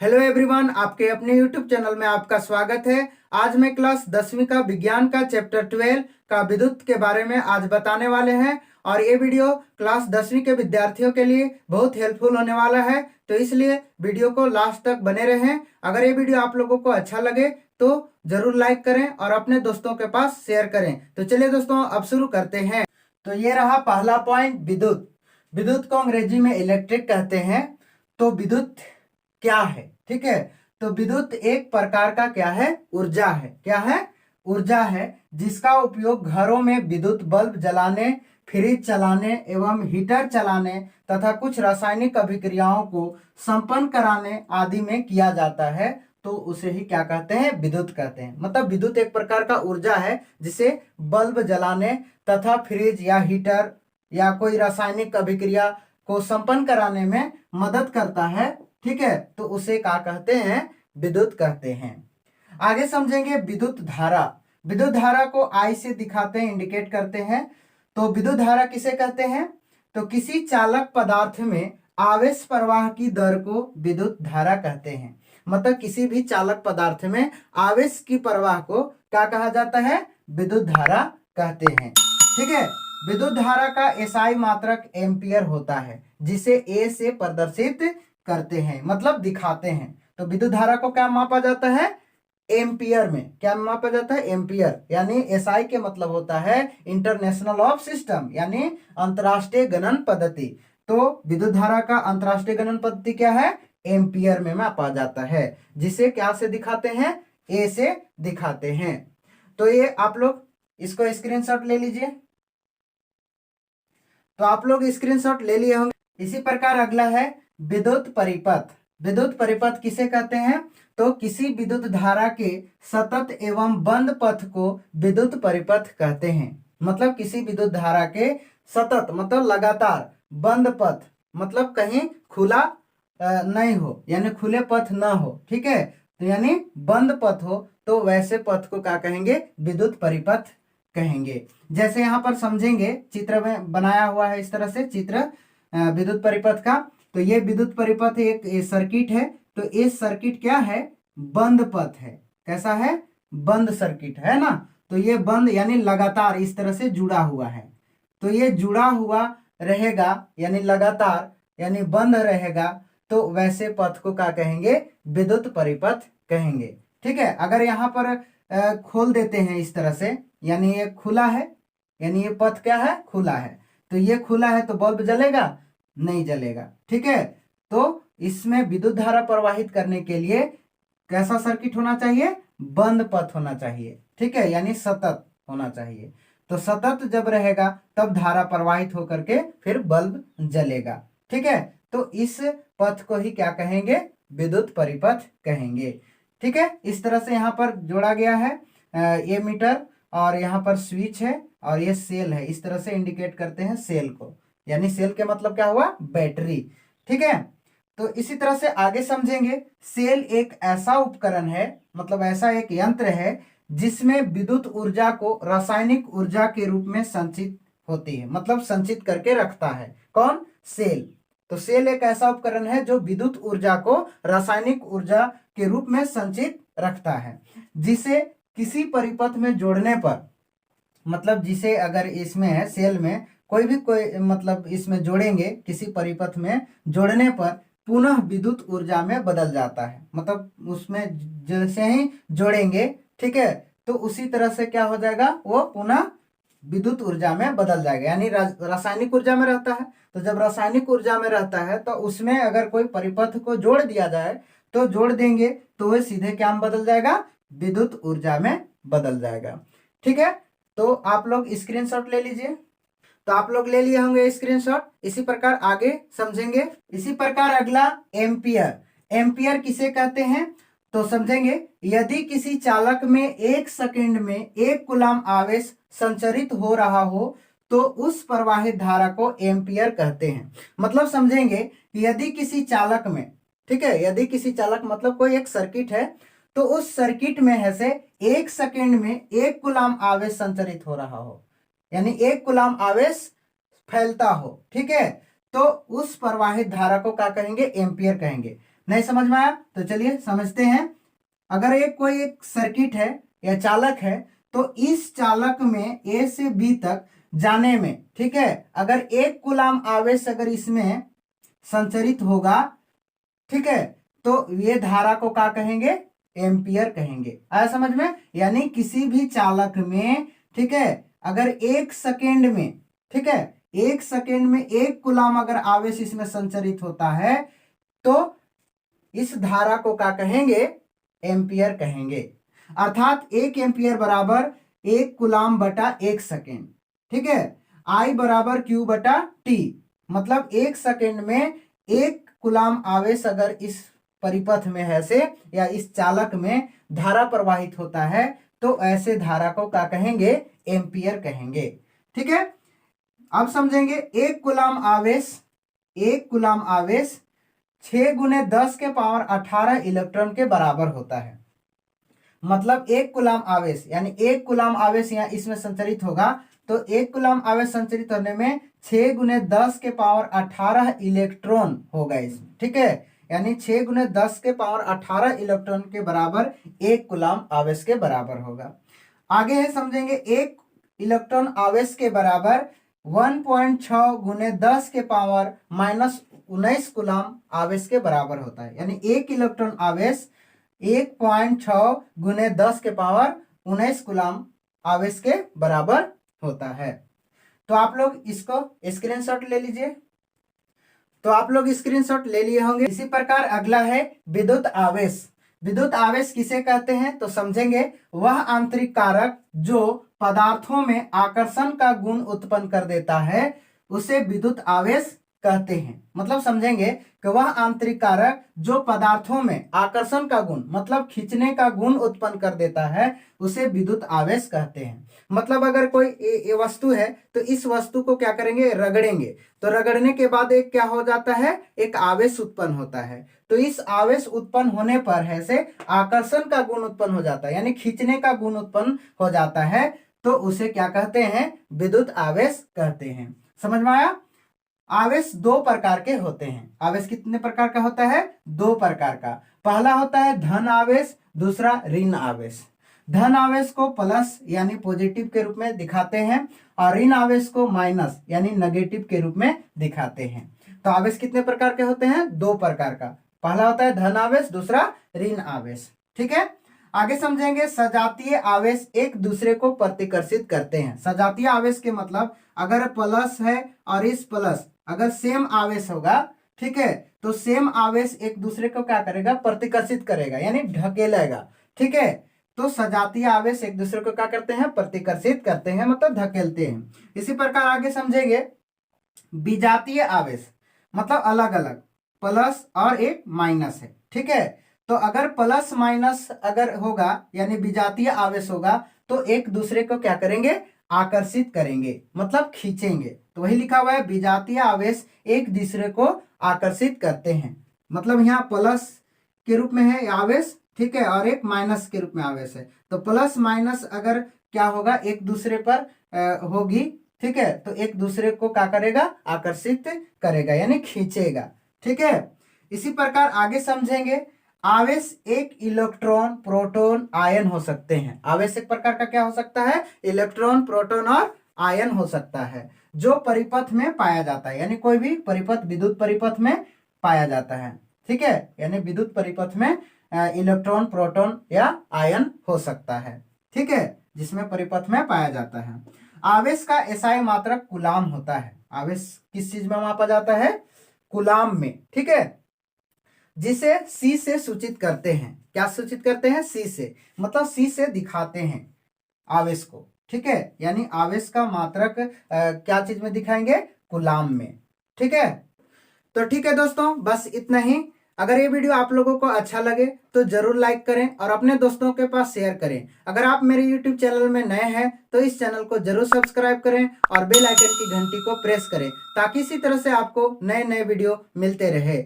Hello everyone, आपके अपने YouTube channel में आपका स्वागत है। आज मैं क्लास 10वीं का विज्ञान का चैप्टर 12 का विद्युत के बारे में आज बताने वाले हैं और ये वीडियो क्लास 10वीं के विद्यार्थियों के लिए बहुत हेल्पफुल होने वाला है, तो इसलिए वीडियो को लास्ट तक बने रहें। अगर ये वीडियो आप लोगों को अच्छा लगे तो जरूर लाइक करें और अपने दोस्तों के पास शेयर करें। तो चलिए दोस्तों, अब शुरू करते हैं। तो ये रहा पहला पॉइंट, विद्युत। विद्युत को अंग्रेजी में इलेक्ट्रिक कहते हैं। तो विद्युत क्या है? ठीक है, तो विद्युत एक प्रकार का क्या है? ऊर्जा है। क्या है? ऊर्जा है, जिसका उपयोग घरों में विद्युत बल्ब जलाने, फ्रिज चलाने एवं हीटर चलाने तथा कुछ रासायनिक अभिक्रियाओं को संपन्न कराने आदि में किया जाता है। तो उसे ही क्या कहते हैं? विद्युत कहते हैं। मतलब विद्युत एक प्रकार का ऊर्जा है जिसे बल्ब जलाने तथा फ्रिज या हीटर या कोई रासायनिक अभिक्रिया को संपन्न कराने में मदद करता है। ठीक है, तो उसे क्या कहते हैं? विद्युत कहते हैं। आगे समझेंगे विद्युत धारा। विद्युत धारा को आई से दिखाते हैं, इंडिकेट करते हैं। तो विद्युत धारा किसे कहते हैं? तो किसी चालक पदार्थ में आवेश प्रवाह की दर को विद्युत धारा कहते हैं। मतलब किसी भी चालक पदार्थ में आवेश की प्रवाह को क्या कहा जाता है? विद्युत धारा कहते हैं। ठीक है, विद्युत धारा का एसआई मात्रक एम्पियर होता है, जिसे ए से प्रदर्शित करते हैं, मतलब दिखाते हैं। तो विद्युत धारा को क्या मापा जाता है? एम्पियर में। क्या मापा जाता है? एम्पियर। यानी एसआई के मतलब होता है इंटरनेशनल ऑफ सिस्टम, यानी अंतरराष्ट्रीय गणन पद्धति। तो विद्युत धारा का अंतरराष्ट्रीय गणन पद्धति क्या है? एम्पियर में मापा जाता है, जिसे क्या से दिखाते हैं? ए से दिखाते हैं। तो ये आप लोग इसको स्क्रीनशॉट ले लीजिए। तो आप लोग स्क्रीनशॉट ले लिए होंगे। इसी प्रकार अगला है विद्युत परिपथ। विद्युत परिपथ किसे कहते हैं? तो किसी विद्युत धारा के सतत एवं बंद पथ को विद्युत परिपथ कहते हैं। मतलब किसी विद्युत धारा के सतत मतलब लगातार, बंद पथ मतलब कहीं खुला नहीं हो, यानी खुले पथ ना हो। ठीक है, तो यानी बंद पथ हो, तो वैसे पथ को क्या कहेंगे? विद्युत परिपथ कहेंगे। जैसे यहाँ पर समझेंगे, चित्र में बनाया हुआ है इस तरह से चित्र विद्युत परिपथ का। तो ये विद्युत परिपथ एक सर्किट है। तो ये सर्किट क्या है? बंद पथ है। कैसा है? बंद सर्किट है ना। तो ये बंद यानी लगातार इस तरह से जुड़ा हुआ है। तो ये जुड़ा हुआ रहेगा यानी लगातार, यानी बंद रहेगा, तो वैसे पथ को क्या कहेंगे? विद्युत परिपथ कहेंगे। ठीक है, अगर यहाँ पर खोल देते हैं इस तरह से, यानी ये खुला है, यानी ये पथ क्या है? खुला है। तो ये खुला है तो बल्ब जलेगा? नहीं जलेगा। ठीक है, तो इसमें विद्युत धारा प्रवाहित करने के लिए कैसा सर्किट होना चाहिए? बंद पथ होना चाहिए। ठीक है, यानी सतत होना चाहिए। तो सतत जब रहेगा तब धारा प्रवाहित होकर के फिर बल्ब जलेगा। ठीक है, तो इस पथ को ही क्या कहेंगे? विद्युत परिपथ कहेंगे। ठीक है, इस तरह से यहाँ पर जोड़ा गया है। ये मीटर और यहाँ पर स्विच है और ये सेल है। इस तरह से इंडिकेट करते हैं सेल को, यानी सेल के मतलब क्या हुआ? बैटरी। ठीक है, तो इसी तरह से आगे समझेंगे। सेल एक ऐसा उपकरण है, मतलब ऐसा एक यंत्र है जिसमें विद्युत ऊर्जा को रासायनिक ऊर्जा के रूप में संचित होती है, मतलब संचित करके रखता है। कौन? सेल। तो सेल एक ऐसा उपकरण है जो विद्युत ऊर्जा को रासायनिक ऊर्जा के रूप में संचित रखता है, जिसे किसी परिपथ में जोड़ने पर, मतलब जिसे अगर इसमें है सेल में कोई मतलब इसमें जोड़ेंगे, किसी परिपथ में जोड़ने पर पुनः विद्युत ऊर्जा में बदल जाता है। मतलब उसमें जैसे ही जोड़ेंगे, ठीक है, तो उसी तरह से क्या हो जाएगा? वो पुनः विद्युत ऊर्जा में बदल जाएगा, यानी रासायनिक ऊर्जा में रहता है। तो जब रासायनिक ऊर्जा में रहता है तो उसमें अगर कोई परिपथ को जोड़ दिया जाए, तो जोड़ देंगे तो वह सीधे क्या में बदल जाएगा? विद्युत ऊर्जा में बदल जाएगा। ठीक है, तो आप लोग स्क्रीनशॉट ले लीजिए। तो आप लोग ले लिए होंगे स्क्रीनशॉट। इसी प्रकार आगे समझेंगे। इसी प्रकार अगला एम्पियर। एम्पियर किसे कहते हैं? तो समझेंगे। यदि किसी चालक में 1 सेकंड में 1 कूलम आवेश संचरित हो रहा हो तो उस प्रवाहित धारा को एम्पियर कहते हैं। मतलब समझेंगे कि यदि किसी चालक में, ठीक है, यदि किसी चालक मतलब कोई एक सर्किट है, तो उस सर्किट में है से 1 सेकंड में 1 कूलम आवेश संचरित हो रहा हो, यानी 1 कूलम आवेश फैलता हो। ठीक है, तो उस प्रवाहित धारा को क्या कहेंगे? एम्पियर कहेंगे। नहीं समझ में आया तो चलिए समझते हैं। अगर कोई एक सर्किट है या चालक है, तो इस चालक में ए से बी तक जाने में, ठीक है, अगर 1 कूलाम आवेश अगर इसमें संचरित होगा, ठीक है, तो ये धारा को क्या कहेंगे? एम्पियर कहेंगे। आया समझ में? यानी किसी भी चालक में, ठीक है, अगर 1 सेकेंड में, ठीक है, 1 सेकेंड में 1 कूलाम अगर आवेश इसमें संचरित होता है, तो इस धारा को क्या कहेंगे? एम्पियर कहेंगे। अर्थात 1 एम्पियर बराबर 1 कूलाम बटा 1 सेकेंड, ठीक है, I बराबर Q बटा T। मतलब 1 सेकेंड में 1 कूलाम आवेश अगर इस परिपथ में है से या इस चालक में धारा प्रवाहित होता है, तो ऐसे धारा को क्या कहेंगे? एम्पियर कहेंगे। ठीक है, अब समझेंगे। 1 कूलाम आवेश 6 गुने 10 के पावर 18 इलेक्ट्रॉन के बराबर होता है। मतलब 1 कूलाम आवेश, यानी 1 कूलाम आवेश यहाँ इसमें संचरित होगा, तो 1 कूलाम आवेश संचरित होने में 6 गुने 10 के पावर 18 इलेक्ट्रॉन होगा इसमें। ठीक है, यानी 6 गुने 10 के पावर 18 इलेक्ट्रॉन के बराबर 1 कूलाम आवेश के बराबर होगा। आगे है समझेंगे। 1 इलेक्ट्रॉन आवेश के बराबर 1.6 गुने 10 के पावर -19 कूलाम आवेश के बराबर होता है। यानी 1 इलेक्ट्रॉन आवेश 1.6 गुने 10 के पावर 19 कूलाम आवेश के बराबर होता है। तो आप लोग इसको स्क्रीनशॉट ले लीजिए। तो आप लोग स्क्रीनशॉट ले लिए होंगे। इसी प्रकार अगला है विद्युत आवेश। विद्युत आवेश किसे कहते हैं? तो समझेंगे। वह आंतरिक कारक जो पदार्थों में आकर्षण का गुण उत्पन्न कर देता है, उसे विद्युत आवेश कहते हैं। मतलब समझेंगे कि वह आंतरिक कारक जो पदार्थों में आकर्षण का गुण, मतलब खींचने का गुण उत्पन्न कर देता है, उसे विद्युत आवेश कहते हैं। मतलब अगर कोई ये वस्तु है, तो इस वस्तु को क्या करेंगे? रगड़ेंगे। तो रगड़ने के बाद एक क्या हो जाता है? एक आवेश उत्पन्न होता है। तो इस आवेश उत्पन्न होने पर है से आकर्षण का गुण उत्पन्न हो जाता है, यानी खींचने का गुण उत्पन्न हो जाता है। तो उसे क्या कहते हैं? विद्युत आवेश कहते हैं। समझ में आया? आवेश 2 प्रकार के होते हैं। आवेश कितने प्रकार का होता है? 2 प्रकार का। पहला होता है धन आवेश, दूसरा ऋण आवेश। धन आवेश को प्लस यानी पॉजिटिव के रूप में दिखाते हैं, और ऋण आवेश को माइनस यानी नेगेटिव के रूप में दिखाते हैं। तो आवेश कितने प्रकार के होते हैं? 2 प्रकार का। पहला होता है धन आवेश, दूसरा ऋण आवेश। ठीक है, आगे समझेंगे। सजातीय आवेश एक दूसरे को प्रतिकर्षित करते हैं। सजातीय आवेश के मतलब अगर प्लस है और इस प्लस अगर सेम आवेश होगा, ठीक है, तो सेम आवेश एक दूसरे को क्या करेगा? प्रतिकर्षित करेगा, यानी ढकेलेगा। ठीक है, तो सजातीय आवेश एक दूसरे को क्या करते हैं? प्रतिकर्षित करते हैं, मतलब धकेलते हैं। इसी प्रकार आगे समझेंगे। विजातीय आवेश मतलब अलग अलग, प्लस और एक माइनस है। ठीक है, तो अगर प्लस माइनस अगर होगा यानी विजातीय आवेश होगा, तो एक दूसरे को क्या करेंगे? आकर्षित करेंगे, मतलब खींचेंगे। तो वही लिखा हुआ है, विजातीय आवेश एक दूसरे को आकर्षित करते हैं। मतलब यहाँ प्लस के रूप में है आवेश, ठीक है, और एक माइनस के रूप में आवेश है। तो प्लस माइनस अगर क्या होगा? एक दूसरे पर होगी, ठीक है, तो एक दूसरे को क्या करेगा? आकर्षित करेगा, यानी खींचेगा। ठीक है, इसी प्रकार आगे समझेंगे। आवेश एक इलेक्ट्रॉन, प्रोटॉन, आयन हो सकते हैं। आवेश एक प्रकार का क्या हो सकता है? इलेक्ट्रॉन, प्रोटॉन और आयन हो सकता है, जो परिपथ में पाया जाता है। यानी कोई भी परिपथ, विद्युत परिपथ में पाया जाता है। ठीक है, यानी विद्युत परिपथ में इलेक्ट्रॉन, प्रोटॉन या आयन हो सकता है। ठीक है, जिसमें परिपथ में पाया जाता है। आवेश का एसआई मात्रक कूलाम होता है। आवेश किस चीज में मापा जाता है? कूलाम में। ठीक है, जिसे सी से सूचित करते हैं। क्या सूचित करते हैं? सी से, मतलब सी से दिखाते हैं आवेश को। ठीक है, यानी आवेश का मात्रक क्या चीज में दिखाएंगे? कूलाम में। ठीक है, तो ठीक है दोस्तों, बस इतना ही। अगर ये वीडियो आप लोगों को अच्छा लगे तो जरूर लाइक करें और अपने दोस्तों के पास शेयर करें। अगर आप मेरे YouTube चैनल में नए हैं तो इस चैनल को जरूर सब्सक्राइब करें और बेल आइकन की घंटी को प्रेस करें, ताकि इसी तरह से आपको नए नए वीडियो मिलते रहे।